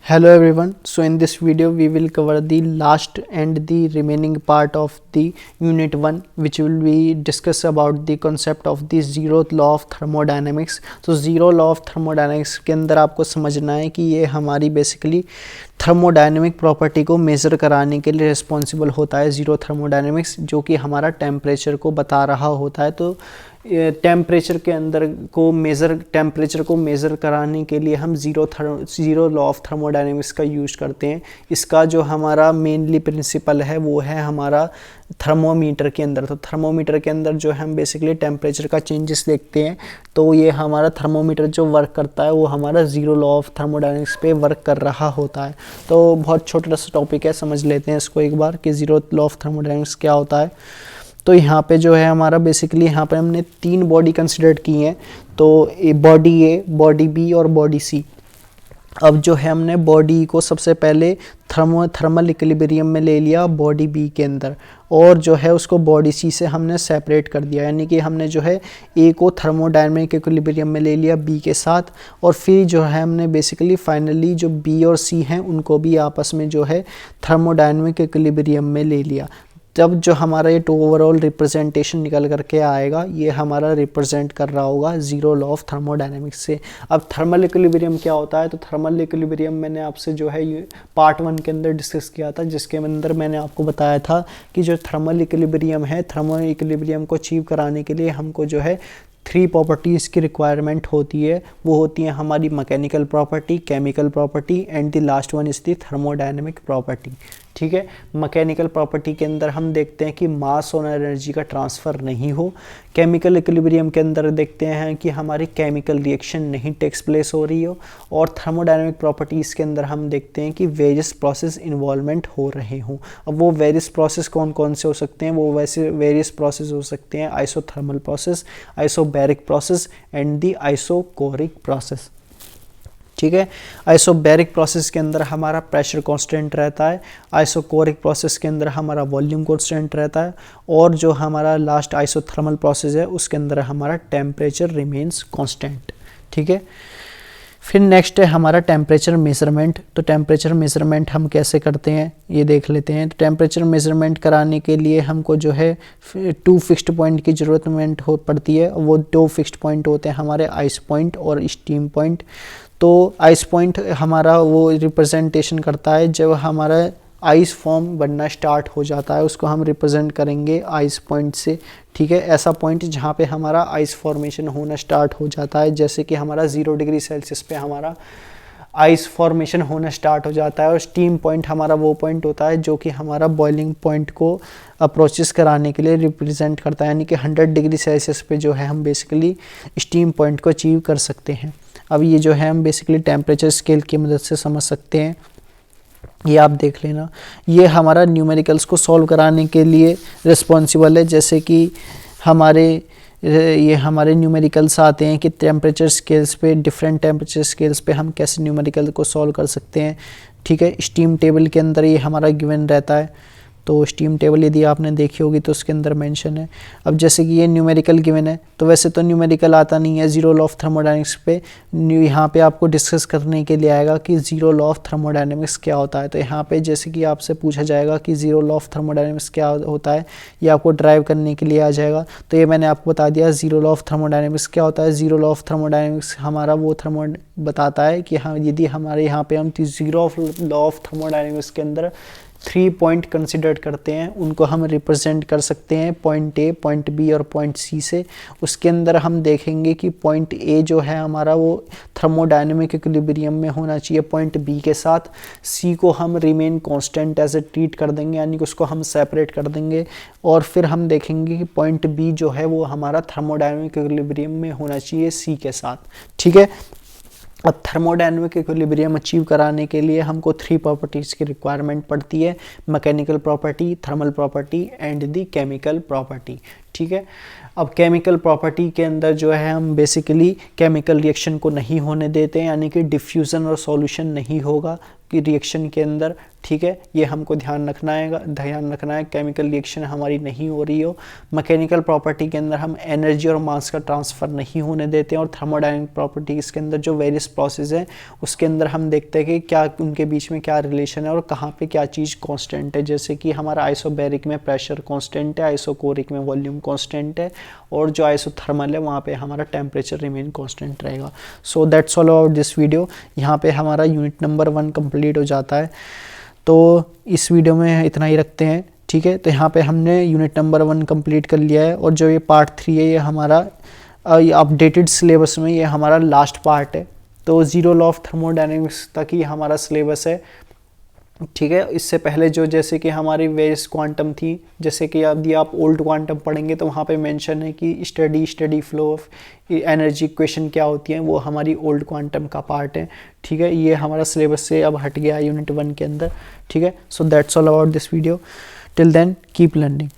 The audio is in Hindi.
Hello everyone. So in this video we will cover the last and the remaining part of the unit 1, which will be discuss about the concept of the zeroth law of thermodynamics. तो जीरो लॉ ऑफ थर्मोडायनेमिक्स के अंदर आपको समझना है कि ये हमारी बेसिकली थर्मोडायनेमिक प्रॉपर्टी को मेज़र कराने के लिए रिस्पॉन्सिबल होता है जीरो थर्मोडायनेमिक्स, जो कि हमारा टेम्परेचर को बता रहा होता है। तो टेम्परेचर को मेज़र कराने के लिए हम ज़ीरो लॉ ऑफ थर्मोडायनेमिक्स का यूज़ करते हैं। इसका जो हमारा मेनली प्रिंसिपल है वो है हमारा थर्मोमीटर के अंदर। तो थर्मोमीटर के अंदर जो हम बेसिकली टेम्परेचर का चेंजेस देखते हैं, तो ये हमारा थर्मोमीटर जो वर्क करता है वो हमारा ज़ीरो लॉ ऑफ थर्मोडायनेमिक्स पे वर्क कर रहा होता है। तो बहुत छोटा सा टॉपिक है, समझ लेते हैं इसको एक बार कि ज़ीरो लॉ ऑफ थर्मोडायनेमिक्स क्या होता है। तो यहाँ पे जो है हमारा बेसिकली यहाँ पे हमने 3 बॉडी कंसिडर की हैं, तो बॉडी ए, बॉडी बी और बॉडी सी। अब जो है हमने बॉडी को सबसे पहले थर्मल इक्विलिब्रियम में ले लिया बॉडी बी के अंदर, और जो है उसको बॉडी सी से हमने सेपरेट कर दिया, यानी कि हमने जो है ए को थर्मोडायनेमिक इक्विलिब्रियम में ले लिया बी के साथ, और फिर जो है हमने बेसिकली फाइनली जो बी और सी हैं उनको भी आपस में जो है थर्मोडायनेमिक इक्विलिब्रियम में ले लिया। तब जो हमारा ये ओवरऑल रिप्रेजेंटेशन निकल करके आएगा, ये हमारा रिप्रेजेंट कर रहा होगा ज़ीरो लॉ ऑफ थर्मोडायनेमिक्स से। अब थर्मल इक्विलिब्रियम क्या होता है? तो थर्मल इक्विलिब्रियम मैंने आपसे जो है ये पार्ट 1 के अंदर डिस्कस किया था, जिसके अंदर मैंने आपको बताया था कि जो थर्मल इक्विलिब्रियम है, थर्मल इक्विलिब्रियम को अचीव कराने के लिए हमको जो है 3 प्रॉपर्टीज़ की रिक्वायरमेंट होती है। वो होती है हमारी mechanical property, chemical property and the last one is the thermodynamic property. ठीक है, मैकेनिकल प्रॉपर्टी के अंदर हम देखते हैं कि मास और एनर्जी का ट्रांसफ़र नहीं हो। केमिकल इक्विलिब्रियम के अंदर देखते हैं कि हमारी केमिकल रिएक्शन नहीं टेक्स प्लेस हो रही हो। और थर्मोडायनेमिक प्रॉपर्टीज़ के अंदर हम देखते हैं कि वेरियस प्रोसेस इन्वॉल्वमेंट हो रहे हों। अब वो वेरियस प्रोसेस कौन कौन से हो सकते हैं? वो वैसे वेरियस प्रोसेस हो सकते हैं isothermal process, isobaric process and the isochoric process. ठीक है, आइसोबैरिक प्रोसेस के अंदर हमारा प्रेशर कांस्टेंट रहता है, आइसोकोरिक प्रोसेस के अंदर हमारा वॉल्यूम कांस्टेंट रहता है, और जो हमारा लास्ट आइसोथर्मल प्रोसेस है उसके अंदर हमारा टेम्परेचर रिमेन्स कांस्टेंट। ठीक है, फिर नेक्स्ट है हमारा टेम्परेचर मेजरमेंट। तो टेम्परेचर मेजरमेंट हम कैसे करते हैं ये देख लेते हैं। तो टेम्परेचर मेजरमेंट कराने के लिए हमको जो है 2 फिक्स्ड पॉइंट की ज़रूरत पड़ती है। वो 2 फिक्स्ड पॉइंट होते हैं हमारे आइस पॉइंट और स्टीम पॉइंट। तो आइस पॉइंट हमारा वो रिप्रेजेंटेशन करता है जब हमारा आइस फॉर्म बनना स्टार्ट हो जाता है, उसको हम रिप्रेजेंट करेंगे आइस पॉइंट से। ठीक है, ऐसा पॉइंट जहाँ पे हमारा आइस फॉर्मेशन होना स्टार्ट हो जाता है, जैसे कि हमारा 0 डिग्री सेल्सियस पे हमारा आइस फॉर्मेशन होना स्टार्ट हो जाता है। और स्टीम पॉइंट हमारा वो पॉइंट होता है जो कि हमारा बॉइलिंग पॉइंट को अप्रोचेस कराने के लिए रिप्रेजेंट करता है, यानी कि 100 डिग्री सेल्सियस पे जो है हम बेसिकली स्टीम पॉइंट को अचीव कर सकते हैं। अब ये जो है हम बेसिकली टेम्परेचर स्केल की मदद से समझ सकते हैं। ये आप देख लेना, ये हमारा न्यूमेरिकल्स को सॉल्व कराने के लिए रिस्पॉन्सिबल है। जैसे कि ये हमारे न्यूमेरिकल्स आते हैं कि टेम्परेचर स्केल्स पे, डिफरेंट टेम्परेचर स्केल्स पे हम कैसे न्यूमेरिकल को सॉल्व कर सकते हैं। ठीक है, स्टीम टेबल के अंदर ये हमारा गिवन रहता है। तो स्टीम टेबल यदि आपने देखी होगी तो उसके अंदर मेंशन है। अब जैसे कि ये न्यूमेरिकल गिवन है, तो वैसे तो न्यूमेरिकल आता नहीं है ज़ीरो लॉ ऑफ थर्मोडायनेमिक्स पे। यहाँ पे आपको डिस्कस करने के लिए आएगा कि ज़ीरो लॉ ऑफ थर्मोडायनेमिक्स क्या होता है। तो यहाँ पे जैसे कि आपसे पूछा जाएगा कि ज़ीरो लॉ ऑफ थर्मोडायनेमिक्स क्या होता है, ये आपको ड्राइव करने के लिए आ जाएगा। तो ये मैंने आपको बता दिया ज़ीरो लॉ ऑफ थर्मोडायनेमिक्स क्या होता है। ज़ीरो लॉ ऑफ थर्मोडायनेमिक्स हमारा वो बताता है कि हाँ, यदि हमारे यहाँ पे हम ज़ीरो लॉ ऑफ थर्मोडायनेमिक्स के अंदर 3 पॉइंट कंसिडर करते हैं, उनको हम रिप्रेजेंट कर सकते हैं पॉइंट ए, पॉइंट बी और पॉइंट सी से। उसके अंदर हम देखेंगे कि पॉइंट ए जो है हमारा वो थर्मोडायनेमिक इक्विलिब्रियम में होना चाहिए पॉइंट बी के साथ। सी को हम remain constant as a treat कर देंगे, यानी कि उसको हम सेपरेट कर देंगे। और फिर हम देखेंगे कि पॉइंट बी जो है वो हमारा थर्मोडायनेमिक इक्विलिब्रियम में होना चाहिए सी के साथ। ठीक है, अब थर्मोडायनेमिक इक्विलिब्रियम अचीव कराने के लिए हमको 3 प्रॉपर्टीज़ की रिक्वायरमेंट पड़ती है, mechanical property, thermal property and the chemical property. ठीक है। अब केमिकल प्रॉपर्टी के अंदर जो है हम बेसिकली केमिकल रिएक्शन को नहीं होने देते हैं, यानी कि डिफ्यूज़न और सॉल्यूशन नहीं होगा कि रिएक्शन के अंदर, ठीक है। ये हमको ध्यान रखना है केमिकल रिएक्शन हमारी नहीं हो रही हो। मैकेनिकल प्रॉपर्टी के अंदर हम एनर्जी और मास का ट्रांसफ़र नहीं होने देते हैं, और थर्मोडायनेमिक प्रॉपर्टीज़ के अंदर जो वेरियस प्रोसेस हैं उसके अंदर हम देखते हैं कि क्या उनके बीच में क्या रिलेशन है और कहाँ पे क्या चीज़ कांस्टेंट है। जैसे कि हमारा आइसोबैरिक में प्रेशर कांस्टेंट है, आइसोकोरिक में वॉल्यूम कांस्टेंट है, और जो आइसोथर्मल है वहाँ पे हमारा टेम्परेचर रिमेन कांस्टेंट रहेगा। सो that's all about this video. यहाँ पे हमारा यूनिट नंबर 1 कंप्लीट हो जाता है। तो इस वीडियो में इतना ही रखते हैं, ठीक है। तो यहाँ पे हमने यूनिट नंबर 1 कंप्लीट कर लिया है, और जो ये पार्ट 3 है ये हमारा अपडेटेड सिलेबस में ये हमारा लास्ट पार्ट है। तो जीरो लॉ ऑफ थर्मोडायनेमिक्स तक ही हमारा सिलेबस है, ठीक है। इससे पहले जो जैसे कि हमारी वेरियस क्वांटम थी, जैसे कि यदि आप ओल्ड क्वांटम पढ़ेंगे तो वहाँ पे मेंशन है कि steady flow of energy equation क्या होती है, वो हमारी ओल्ड क्वांटम का पार्ट है, ठीक है। ये हमारा सिलेबस से अब हट गया यूनिट 1 के अंदर, ठीक है। So that's all about this video. Till then keep learning.